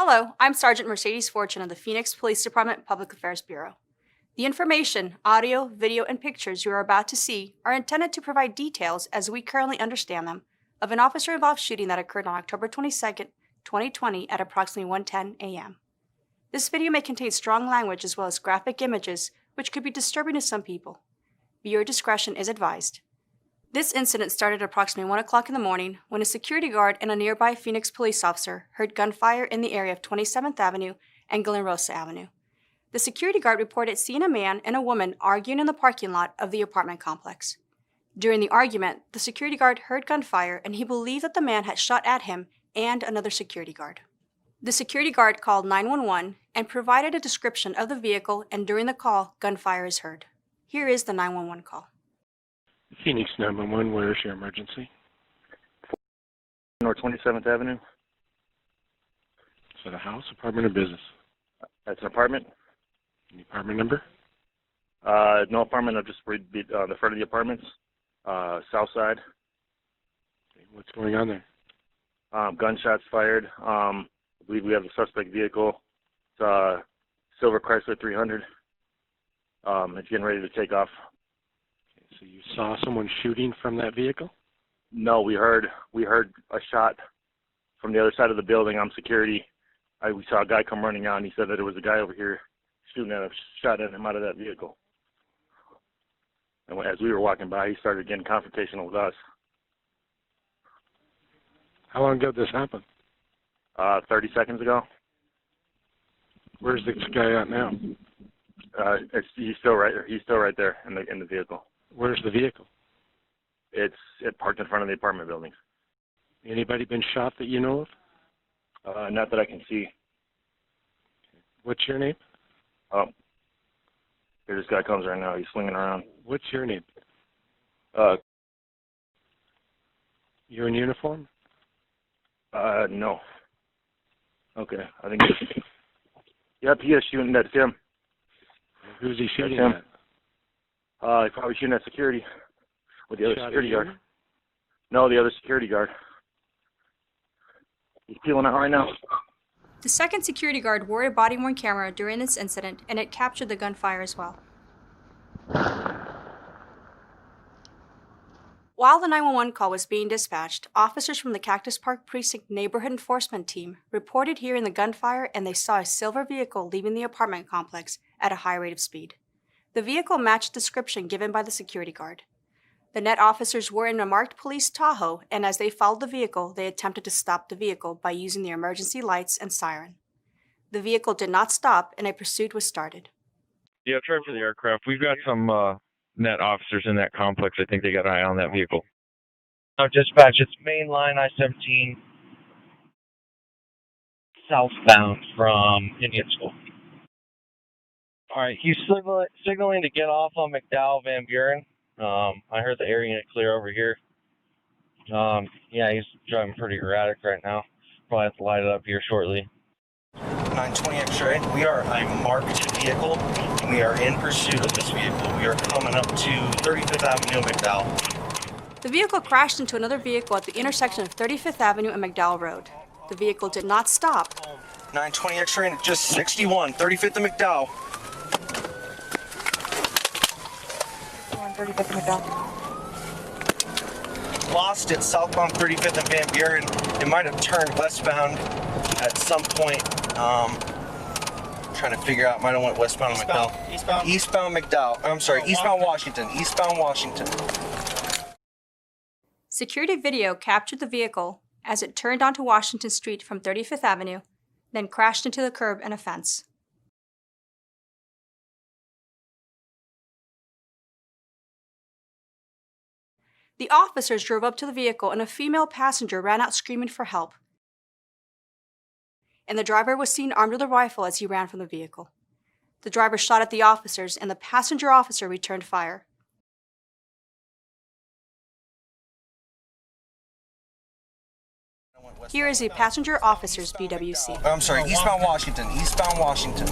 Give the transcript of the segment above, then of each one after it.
Hello, I'm Sergeant Mercedes Fortune of the Phoenix Police Department Public Affairs Bureau. The information, audio, video, and pictures you are about to see are intended to provide details, as we currently understand them, of an officer-involved shooting that occurred on October 22, 2020 at approximately 1:10 a.m. This video may contain strong language as well as graphic images, which could be disturbing to some people. Viewer discretion is advised. This incident started at approximately 1 o'clock in the morning when a security guard and a nearby Phoenix police officer heard gunfire in the area of 27th Avenue and Glen Rosa Avenue. The security guard reported seeing a man and a woman arguing in the parking lot of the apartment complex. During the argument, the security guard heard gunfire and he believed that the man had shot at him and another security guard. The security guard called 911 and provided a description of the vehicle, and during the call, gunfire is heard. Here is the 911 call. Phoenix 911, where is your emergency? North 27th Avenue. Is that a house, apartment, or business? That's an apartment. Any apartment number? No apartment. I'll just read the front of the apartments. South side. Okay, what's going on there? Gunshots fired. I believe we have a suspect vehicle. It's a silver Chrysler 300. It's getting ready to take off. Okay, so you saw someone shooting from that vehicle? No, we heard a shot from the other side of the building. I'm security. We saw a guy come running out, and he said that there was a guy over here shooting at him, shot at him out of that vehicle. And as we were walking by, he started getting confrontational with us. How long ago did this happen? 30 seconds ago. Where's this guy at now? He's still right there. He's still right there in the vehicle. Where's the vehicle? It parked in front of the apartment buildings. Anybody been shot that you know of? Not that I can see. What's your name? Oh, here this guy comes right now. He's swinging around. What's your name? You're in uniform? No. Okay, I think. Yep, he is shooting. That's him. Who's he shooting at? At? He's probably shooting at security with the other Shot security at you? guard. No, the other security guard. He's peeling out right now. The second security guard wore a body-worn camera during this incident, and it captured the gunfire as well. While the 911 call was being dispatched, officers from the Cactus Park Precinct Neighborhood Enforcement Team reported hearing the gunfire, and they saw a silver vehicle leaving the apartment complex at a high rate of speed. The vehicle matched the description given by the security guard. The net officers were in a marked police Tahoe, and as they followed the vehicle, they attempted to stop the vehicle by using the emergency lights and siren. The vehicle did not stop, and a pursuit was started. Yeah, try for the aircraft. We've got some net officers in that complex. I think they got an eye on that vehicle. Dispatch, it's main line I-17 southbound from Indian School. All right, he's signaling to get off on McDowell Van Buren. I heard the area unit clear over here. Yeah, he's driving pretty erratic right now. Probably have to light it up here shortly. 920 X-ray. We are a marked vehicle, and we are in pursuit of this vehicle. We are coming up to 35th Avenue, McDowell. The vehicle crashed into another vehicle at the intersection of 35th Avenue and McDowell Road. The vehicle did not stop. 920 X-ray, and just 61, 35th and McDowell. 35th and McDowell. Lost it southbound 35th and Van Buren. It might have turned westbound at some point. Trying to figure out, might have went westbound McDowell. Eastbound McDowell. I'm sorry, eastbound Washington. Eastbound Washington. Security video captured the vehicle as it turned onto Washington Street from 35th Avenue, then crashed into the curb and a fence. The officers drove up to the vehicle, and a female passenger ran out screaming for help. And the driver was seen armed with a rifle as he ran from the vehicle. The driver shot at the officers, and the passenger officer returned fire. Here is a passenger officer's BWC. I'm sorry, eastbound Washington. Eastbound Washington.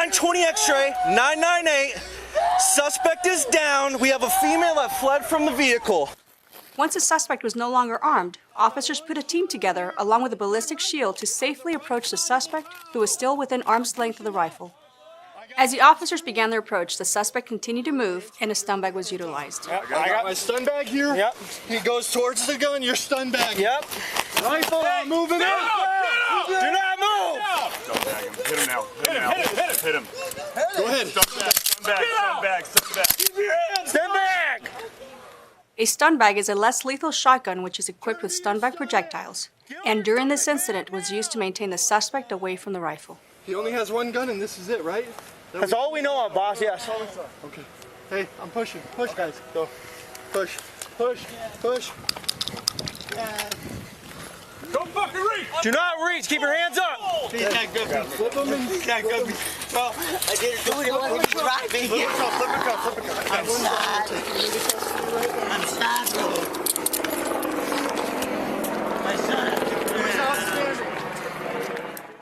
920 X-ray, 998. Suspect is down. We have a female that fled from the vehicle. Once the suspect was no longer armed, officers put a team together along with a ballistic shield to safely approach the suspect, who was still within arm's length of the rifle. As the officers began their approach, the suspect continued to move and a stun bag was utilized. I got my stun bag here. Yep. He goes towards the gun, your stun bag. Yep. Rifle, I'm moving in. Do not move. Hit him now. Hit him. Go ahead. Stun bag. Stand back. A stun bag is a less lethal shotgun which is equipped with stun bag projectiles, and during this incident was used to maintain the suspect away from the rifle. He only has one gun and this is it, right? That's all we know of, boss, yes. Okay. Hey, I'm pushing. Push, guys. Go. Push. Push. Push. Don't fucking reach! Do not reach. Keep your hands up. Flip him and Well, I didn't do it. I was driving. flip it cup. I'm sorry. My son.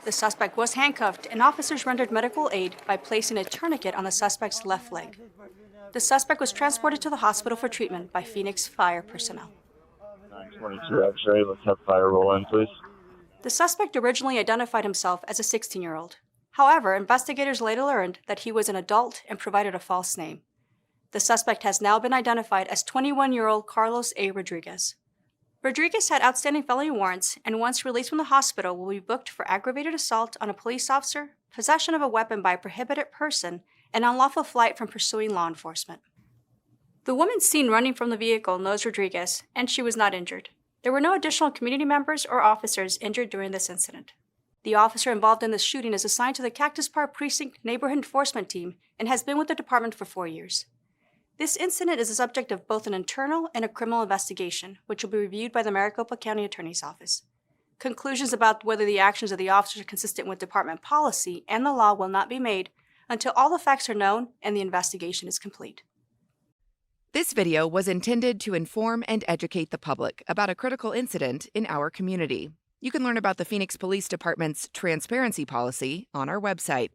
The suspect was handcuffed, and officers rendered medical aid by placing a tourniquet on the suspect's left leg. The suspect was transported to the hospital for treatment by Phoenix Fire personnel. 22 X-ray. Let's have fire roll in, please. The suspect originally identified himself as a 16-year-old. However, investigators later learned that he was an adult and provided a false name. The suspect has now been identified as 21-year-old Carlos A. Rodriguez. Rodriguez had outstanding felony warrants and once released from the hospital will be booked for aggravated assault on a police officer, possession of a weapon by a prohibited person, and unlawful flight from pursuing law enforcement. The woman seen running from the vehicle knows Rodriguez, and she was not injured. There were no additional community members or officers injured during this incident. The officer involved in this shooting is assigned to the Cactus Park Precinct Neighborhood Enforcement Team and has been with the department for 4 years. This incident is the subject of both an internal and a criminal investigation, which will be reviewed by the Maricopa County Attorney's Office. Conclusions about whether the actions of the officer are consistent with department policy and the law will not be made until all the facts are known and the investigation is complete. This video was intended to inform and educate the public about a critical incident in our community. You can learn about the Phoenix Police Department's transparency policy on our website.